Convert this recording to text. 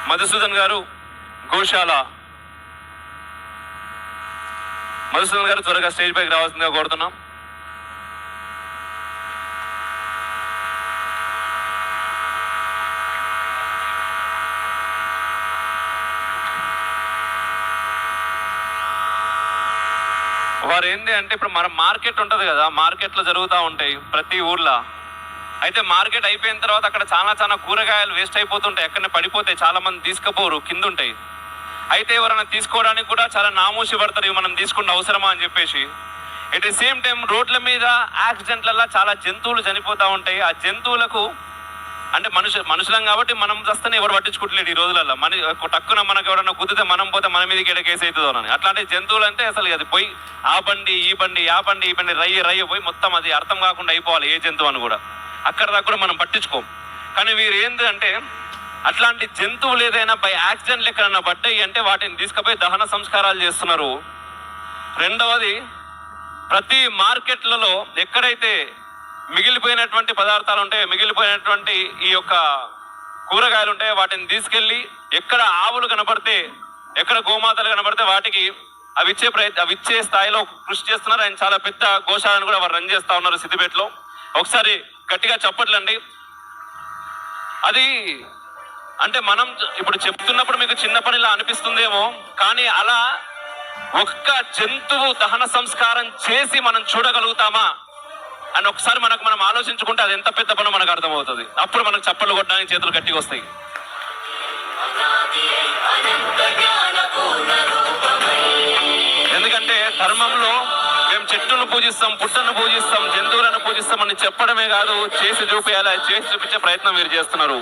మధుసూదన్ గారు గోశాల మధుసూదన్ గారు త్వరగా స్టేజ్ పైకి రావాల్సిందిగా కోరుతున్నాం. వారు ఏంటి అంటే ఇప్పుడు మన మార్కెట్ ఉంటుంది కదా, మార్కెట్లో జరుగుతూ ఉంటాయి ప్రతి ఊర్లో. అయితే మార్కెట్ అయిపోయిన తర్వాత అక్కడ చాలా కూరగాయలు వేస్ట్ అయిపోతుంటాయి, ఎక్కడనే పడిపోతాయి, చాలా మంది తీసుకుపోరు, కింద ఉంటాయి. అయితే ఎవరైనా తీసుకోవడానికి కూడా చాలా నామూసి పడతారు, మనం తీసుకుంటే అవసరమా అని చెప్పేసి. ఎట్ ది సేమ్ టైం రోడ్ల మీద యాక్సిడెంట్లలో చాలా జంతువులు చనిపోతూ ఉంటాయి. ఆ జంతువులకు అంటే మనుషులం కాబట్టి మనం వస్తేనే ఎవరు పట్టించుకుంటలేడు ఈ రోజులలో. టక్కున మనకు ఎవరన్నా గుద్దితే మనం పోతే మన మీదకి ఎడ కేసు అవుతుందో అని. అట్లాంటి జంతువులు అంటే అసలు అది పోయి ఆ బండి ఈ బండి రయ్య పోయి మొత్తం అది అర్థం కాకుండా అయిపోవాలి ఏ జంతువు అని కూడా. అక్కడ దాకా కూడా మనం పట్టించుకోం. కానీ వీరు ఏంటంటే అట్లాంటి జంతువులు ఏదైనా బై యాక్సిడెంట్లు ఎక్కడన్నా పడ్డాయి అంటే వాటిని తీసుకుపోయి దహన సంస్కారాలు చేస్తున్నారు. రెండవది, ప్రతి మార్కెట్లలో ఎక్కడైతే మిగిలిపోయినటువంటి పదార్థాలు ఉంటాయి, మిగిలిపోయినటువంటి ఈ యొక్క కూరగాయలు ఉంటాయి, వాటిని తీసుకెళ్ళి ఎక్కడ ఆవులు కనబడితే, ఎక్కడ గోమాతలు కనబడితే వాటికి అవి ఇచ్చే స్థాయిలో కృషి చేస్తున్నారు. ఆయన చాలా పెద్ద గోశాలను కూడా వారు రన్ చేస్తూ ఉన్నారు సిద్దిపేటలో. ఒకసారి గట్టిగా చప్పట్లండి. అది అంటే మనం ఇప్పుడు చెప్తున్నప్పుడు మీకు చిన్న పనిలా అనిపిస్తుందేమో, కానీ అలా ఒక్క జంతువు దహన సంస్కారం చేసి మనం చూడగలుగుతామా అని ఒకసారి మనం ఆలోచించుకుంటే అది ఎంత పెద్ద పని మనకు అర్థమవుతుంది. అప్పుడు మనకు చప్పట్లు కొట్టడానికి చేతులు గట్టిగా వస్తాయి. ఎందుకంటే ధర్మంలో మేము చెట్టును పూజిస్తాం, పుట్టను పూజిస్తాం, జంతువులను పూజిస్తాం అని చెప్పడమే కాదు, చేసి చూపించాలి. చేసి చూపించే ప్రయత్నం మీరు చేస్తున్నారు.